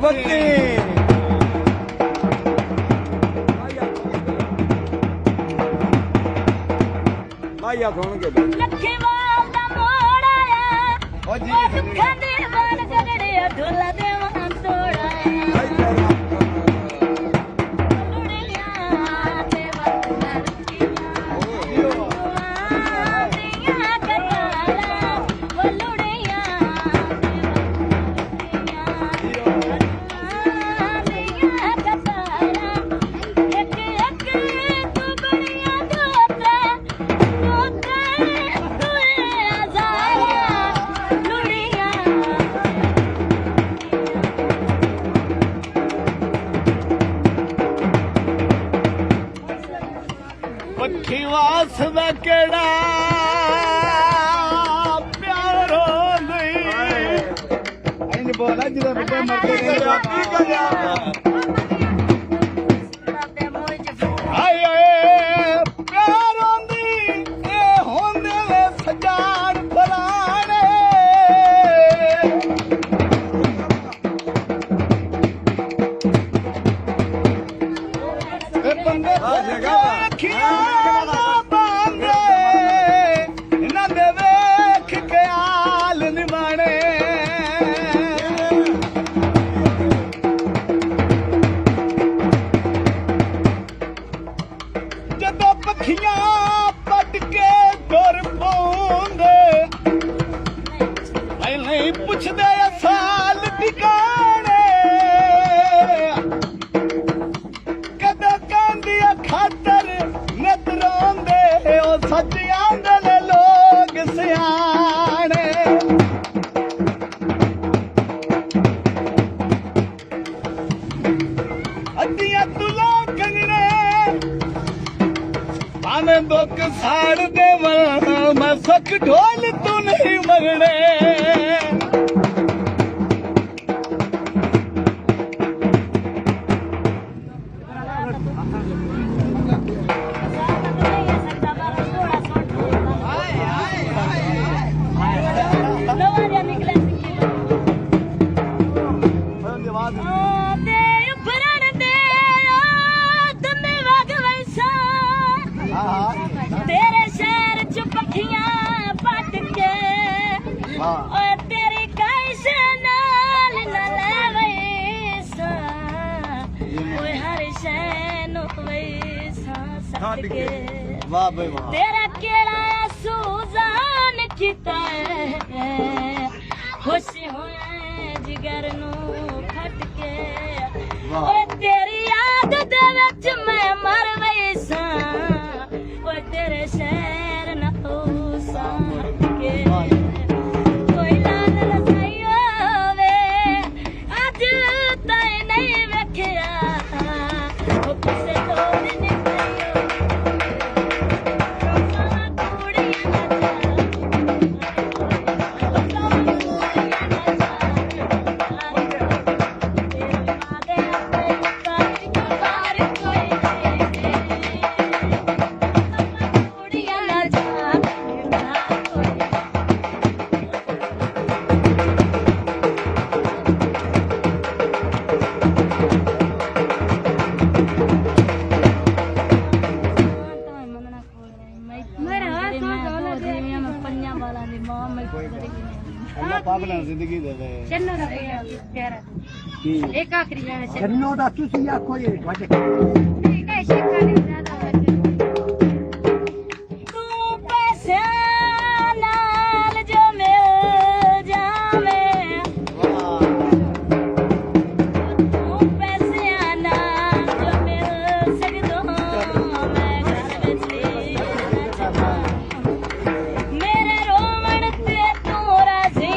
ਬੱਤੀ ਆਇਆ ਸੁਣਗੇ ਲੱਖੀਵਾਲ ਦਾ ਮੋੜ ਆਇਆ ਉਹ ਦੁੱਖਾਂ ਦੇ ਵਾਲ ਜਗੜੇ ਢੋਲਾ ਦੇ ਵਾਂ ਤੋੜਾਇਆ ਲੁੜੀਆਂ ਤੇ ਵਰਤਾਂ ਦੀਆਂ ਕਤਾਰਾਂ ਉਹ ਲੁੜੀਆਂ ਦੀਆਂ ਕਤਾਰਾਂ ਇੱਕ ਇੱਕ ਤੂੰ ਬੜੀਆਂ ਦੋਤੇ ਪੱਖੀ ਵਾਸ ਦਾ ਕਿਹੜਾ ਪਿਆਰ ਰੋਂਦੀ ਇੰਜ ਬੋਲਾ ਜਦੋਂ ਰੁਪਏ ਮਰਦੇ ਕੀ ਕਰਿਆ ਆਏ ਆਏ ਪਿਆਰ ਰੋਂਦੀ ਇਹ ਹੁੰਦੇ ਵੇ ਸਜਾਣ ਫਲਾਣੇ ਇਹ ਬੰਦੇ ਅੱਖੀਆਂ ਨਾ ਬੰਦੇ ਇਹਨਾਂ ਦੇ ਵੇਖ ਕੇ ਆਲ ਨਿਮਾਣੇ ਜਦੋਂ ਪੱਖੀਆਂ ਪੱਟ ਕੇ ਤੁਰ ਪਾਉਂਦੇ ਨਹੀਂ ਪੁੱਛਦੇ ਸਾਲ ਟਿਕਾਣੇ ਕਦੋਂ ਕਹਿੰਦੀ ਖਾਤਰ ਨਤਰਾਉਂਦੇ ਉਹ ਸੱਚ ਆਂਦੇ ਲੋਕ ਸਿਆਣੇ ਅੱਧੀਆਂ ਤੁਲਾਂ ਕੰਗਣੇ ਆਨੇ ਦੁੱਖ ਸਾੜ ਦੇਵਾਂ ਮੈਂ ਸੱਖ ਢੋਲ ਤੂੰ ਨਹੀਂ ਮਰਨੇ तेरे शहर च पखियां पट के ओए तेरी कैसे नाल न लेवैसा ओए हर शैन वैसा सट के वाह भाई वाह तेरा केड़ा सूजान किता है खुश होए जिगर नू खट के ओए तेरी याद दे विच मैं मर वैसा ओए तेरे शहर न होसा के कोई लाल लगाइयो वे अज तय नहीं वेखिया ओ किसे तो नहीं कहियो पागल जिंदगी दे चन्नो दा प्यारा एक आखरी जाने ਛੰਨੋ ਦਾ ਤੁਸੀਂ ਆਖੋ ਇਹ ਤੁਹਾਡੇ ठीक है शिक्षा ने ज्यादा तू पैसे नाल जो मिल जावे तू पैसे नाल जो मिल सकदो मैं घर विच मेरे रोवण ते तू राजी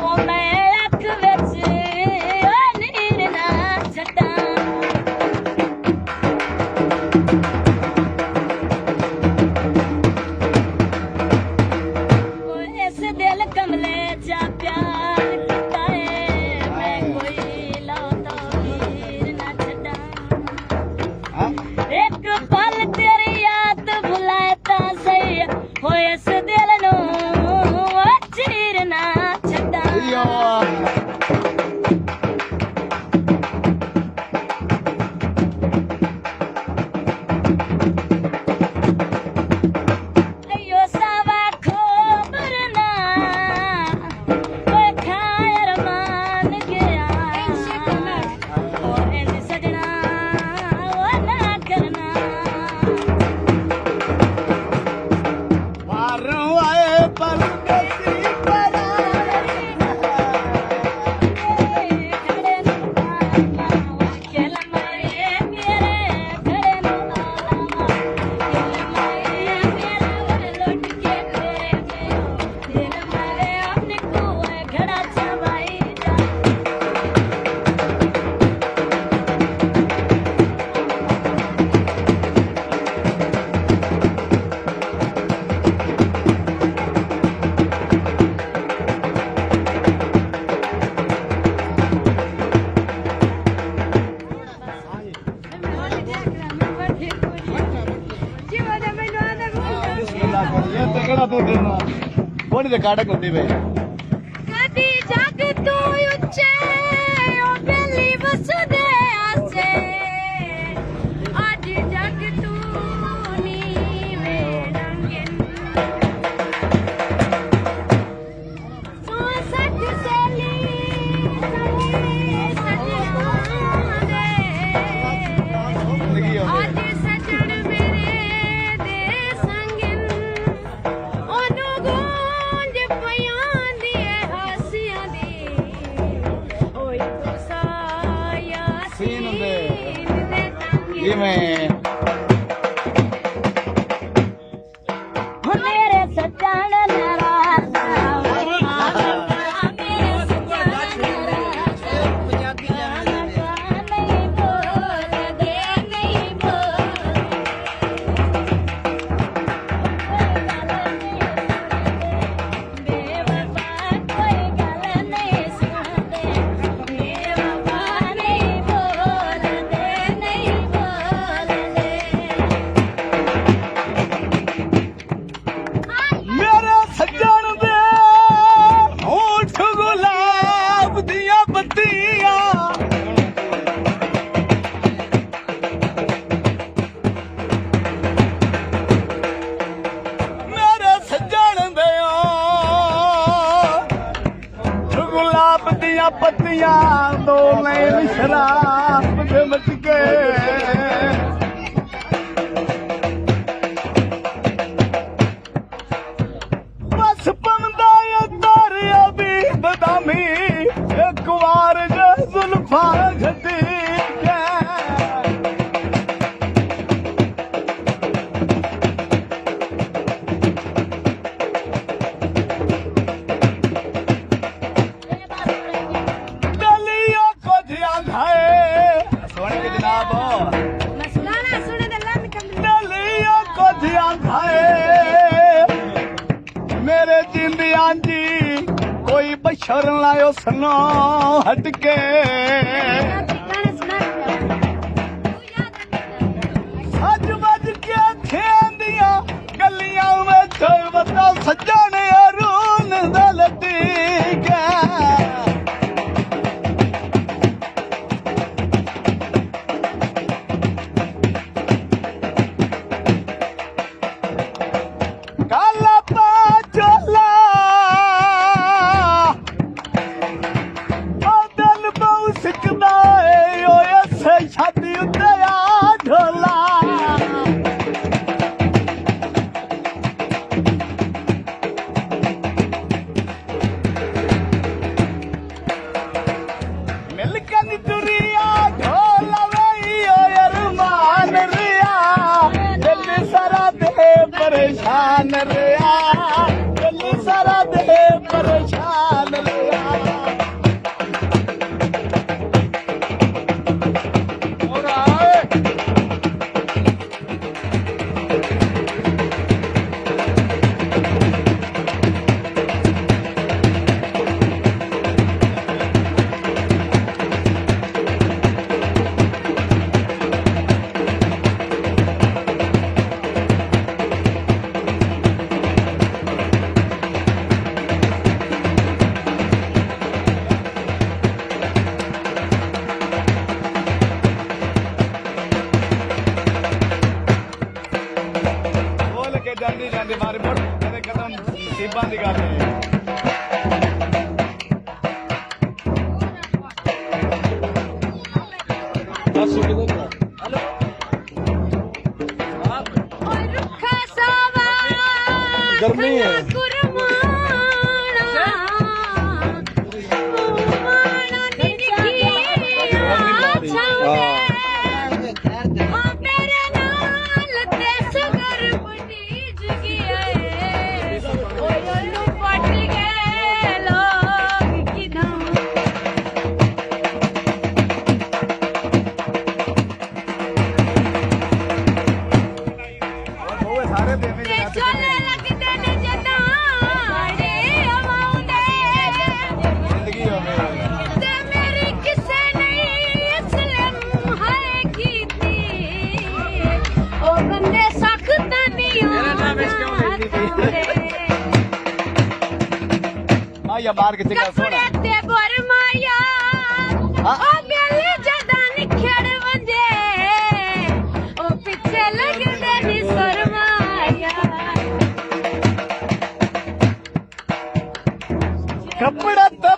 ओ मैं अख विच ओ नीर ना छटा ਸੋਹਣੀ ਰਿਕਾਰਡਿੰਗ ਹੁੰਦੀ ਪਈ ਕਦੀ ਜਗ ਤੋਂ ਉੱਚੇ ਉਹ ਬੇਲੀ ਵਸਦੇ ਆਸੇ ਅੱਜ ਜਗ ਤੂੰ ਨੀਵੇਂ ਰੰਗਨ ਸੋ ਸੱਚ ਸੇਲੀ ਸਜਣਾ ਦੇ ਜ਼ਿੰਦਗੀ ਆਉਂਦੀ ਅੱਜ ਸਜਣ ਮੇਰੇ ਦੇ ਸੰਗਨ ਉਹਨੂੰ ਗੂੰਜ ਪਿਆਂ ਦੀ ਹਾਸਿਆਂ ਦੀ ਓਏ ਤੂੰ ਸਾਇਆ ਸੀਨ ਹੁੰਦੇ। ਦੇ ਤੰਗੇ ਜਿਵੇਂ ਮੇਰੇ ਸੱਜਣ ਨਰਾਜ਼ਾ ਮੇਰੇ ਸੱਜਣ ਨਰਾਜ਼ਾ ਨਹੀਂ ਬੋਲਦੇ ਨਹੀਂ ਬੋਲਦੇ ਬੇਵਫਾ ਕੋਈ ਗੱਲ ਨਹੀਂ ਸੁਣਦੇ ਬੇਵਫਾ ਨਹੀਂ ਬੋਲਦੇ ਨਹੀਂ ਬੋਲਦੇ ਮੇਰੇ ਸੱਜਣ ਦੇ ਹੋਠ ਗੁਲਾਬ ਦੀਆਂ ਬੱਤੀਆਂ ਮੇਰੇ ਸੱਜਣ ਦੇ ਹੋਠ ਗੁਲਾਬ ਦੀਆਂ ਪੱਤੀਆਂ ਦੋ ਨੈਣ ਸ਼ਰਾਬ ਦੇ ਮਚ ਗਏ ਬਸ ਪੰਦਾ ਇਹ ਤਾਰਿਆ ਵੀ ਬਦਾਮੀ ਇੱਕ ਵਾਰ ਜੇ ਜ਼ੁਲਫਾਂ ਘਟੀ ਕੇ ਡਲੀਆਂ ਕੋਝਿਆਂ ਘਾਏ ਸੋਹਣੇ ਕੇ ਜਨਾਬ ਮਸਲਾਨਾ ਸੁਣੇ ਦੇ ਲੰਨ ਕੰਦ ਡਲੀਆਂ ਕੋਝਿਆਂ ਘਾਏ ਮੇਰੇ ਜਿੰਦਿਆਂ ਜੀ ਕੋਈ ਬਸ਼ਰ ਲਾਇਓ ਸਨੋ ਹਟ ਕੇ ਗਾਣਾ ਸੁਣਾ ਤੂੰ ਯਾਦ ਅੱਜ ਵੱਜ ਕੇ ਖੇਂਦੀਆਂ ਗਲੀਆਂ ਵਿੱਚ ਵਤਾ ਸੱਜਣ ਅਰੂਨ ਦਾ ਲਟੀਕਾ ਕਾਲਾ ਪਾਚੋਲਾ ਉਹ ਦਿਲ ਬਹੁ ਸਿੱਕਦਾ ਏ ਓਏ ਸੇ ਛਾਤੀ ਉੱਤੇ ਆ ਢੋਲਾ ਮਿਲ ਕੇ ਨੀ ਤੁਰਿਆ ਢੋਲਾ ਵੇ ਓਏ ਅਰਮਾਨ ਰਿਆ ਦਿਲ ਸਾਰਾ ਦੇ ਪਰੇਸ਼ਾਨ ਰਿਆ ਦਿਲ ਸਾਰਾ ਦੇ ਪਰੇਸ਼ਾਨ ਰਿਆ ਬੋਲ ਕੇ ਜਾਂਦੀ ਜਾਂਦੀ ਮਾਰੀ ਮੁੜ ਕਦੇ ਕਦਮ ਨਸੀਬਾਂ ਦੀ ਗੱਲ ਹੈ ਓਏ ਰੁੱਖਾ ਸਾਵਾ ਗਰਮੀ ਹੈ। ਕੁਰਮਾਣਾ ਮਾਣਾ ਨੀ ਦਿਖੀ ਛਾਉਂਦੇ ਓ ਮੇਰੇ ਨਾਲ ਤੇ ਸਗਰ ਪਟੀਜ ਗਿਆ ਏ ਓਏ ਉਹਨੂੰ ਪਟ ਗਏ ਲੋਕ ਕਿਦਾਂ ਉਹ ਸਾਰੇ ਦੇਣੇ ਤੇ ਚੋਲੇ ਲੱਗਦੇ ਨੇ ਜਦਾਂ ਮਾਇਆ ਮਾਰ ਕੇ ਚੰਗਾ ਕੱਪੜੇ ਸੋਹਣਾ ਤੇ ਬਰਮਾਇਆ ਉਹ ਗਲੀ ਜਦਾਂ ਨਿਖੜ ਵੰਜੇ ਉਹ ਪਿੱਛੇ ਲੱਗਦੇ ਨੀ ਸਰਮਾਇਆ ਕੱਪੜਾ ਤੇ